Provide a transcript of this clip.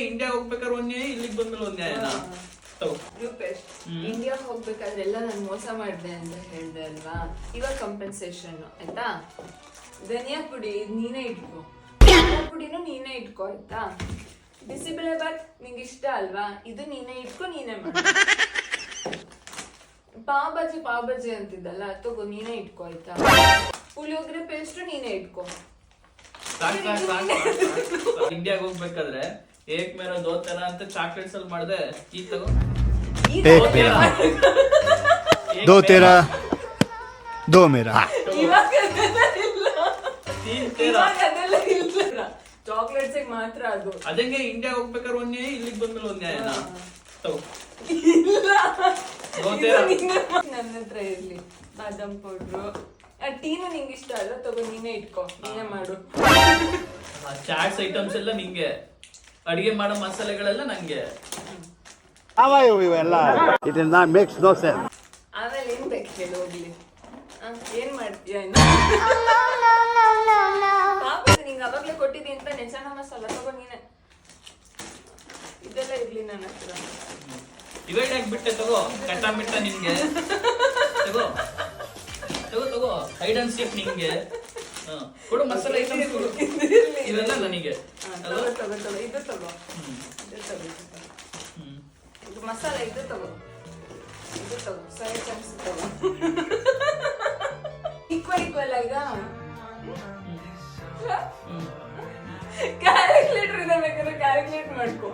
India ಹೋಗ್ಬೇಕಾದ್ರೆ ಒಂದ್ ನ್ಯಾಯ, ಇಲ್ಲಿಗೆ ಬಂದ್ಮೇಲೆ ಒಂದ್ ನ್ಯಾಯನಾ? ರೂಪೇಶ್, ಇಂಡಿಯಾ ಹೋಗ್ಬೇಕಾದ್ರೆಲ್ಲ ನಾನು ಮೋಸ ಮಾಡಿದೆ ಅಂತ ಹೇಳ್ದೆ ಅಲ್ವಾ? ಇವಾಗ ಕಂಪೆನ್ಸೇಷನ್ ಆಯ್ತಾ? ಧನಿಯಾ ಪುಡಿ ನೀನೇ ಇಟ್ಕೋ, ಖಾರ ಪುಡಿನೂ ನೀನೇ ಇಟ್ಕೋ ಆಯ್ತಾ? ಬಿಸಿಬೇಳೆ ಬಾತ್ ನಿಂಗೆ ಇಷ್ಟ ಅಲ್ವಾ? ಇದು ನೀನೇ ಇಟ್ಕೋ, ನೀನೇ ಮಾಡು. ಪಾವ್ ಬಾಜಿ ಅಂತಿದ್ದಲ್ಲ, ತಗೋ ನೀನೇ ಇಟ್ಕೋ ಆಯ್ತಾ? ಪುಳಿಯೋಗರೆ ಪೇಸ್ಟ್ ನೀನೇ ಇಟ್ಕೋ. ಇಂಡಿಯಾಗ ಹೋಗ್ಬೇಕಾದ್ರೆ ಏಕ್ ಮೇರ ದೋತರ ಅಂತ ಚಾಕ್ಲೇಟ್ಸ್ ಅಲ್ಲಿ ಮಾಡಿದೆ. ಈಗ ತಗೋ, दो तेरा दो मेरा. ಚಾಕ್ಲೇಟ್ಸ್ ಮಾತ್ರ ಅದು. ಅದಂಗೆ ಇಂಡಿಯಾ ಹೋಗ್ಬೇಕಾದ್ರೆ ಒಂದ್ ನ್ಯಾಯ, ಇಲ್ಲಿಗೆ ಬಂದ್ಮೇಲೆ ಒಂದ್ ನ್ಯಾಯನಾ? ತಗೋ, ನನ್ನ ಹತ್ರ ಇರ್ಲಿ ಬಾದಾಮ್ ಪೌಡ್ರು, ಟೀನು ನಿಂಗೆ ಇಷ್ಟ ಅಲ್ಲ, ತಗೋ ನೀನೇ ಇಟ್ಕೋ, ನೀನೇ ಮಾಡು. ಚಾಟ್ಸ್ ಐಟಮ್ಸ್ ಎಲ್ಲ ನಿಂಗೆ, ಅಡಿಗೆ ಮಾಡೋ ಮಸಾಲೆಗಳೆಲ್ಲ ನಂಗೆ. It is not makes no sense. ಆಮೇಲೆ ಏನ್ ಬೇಕು ಹೇಳಿ ಹೋಗ್ಲಿ? ಏನ್ ಮಾಡ್ತೀಯ? ನಿಂಗೆ ಅವಾಗ್ಲೇ ಕೊಟ್ಟಿದ್ದೀನಿ ಅಂತ ನೆಂಚನ ಮಸಾಲ, ತಗೋ ನೀನೆ. ಇದೆಲ್ಲ ಇರ್ಲಿ ನನ್ನ ಹತ್ರ. ಡಿವೈಡ್ ಆಗಿಬಿಟ್ಟೆ, ತಗೋ. ಕಟ್ಟ ಮಿಟ್ಟ ನಿನ್ಗೆ, ತಗೋ ತಗೋ ತಗೋ. ಹೈಡ್ ಅಂಡ್ ಸೀಕ್ ನಿಂಗೆ ಕೊಡು, ಮಸಾಲೆ ಐಟಮ್ಸ್ ಕೊಡು. ಇವೆಲ್ಲ ನನಗೆ. ತಗೋ ತಗೋ ತಗೋ, ಇದು ತಗೋ, ಇದು ತಗೋ, ಇದು ಮಸಾಲೆ, ಇದು ತಗೋ, ಇದು ತಗೋ, ಸರಿ ಚಮ್ಸ್ ತಗೋ. ಈಕ್ವಲ್ ಈಗ ಕ್ಯಾಲ್ಕುಲೇಟರ್ ಇದೆ, ಬೇಕಾದ್ರೆ ಕ್ಯಾಲ್ಕುಲೇಟ್ ಮಾಡ್ಕೋ.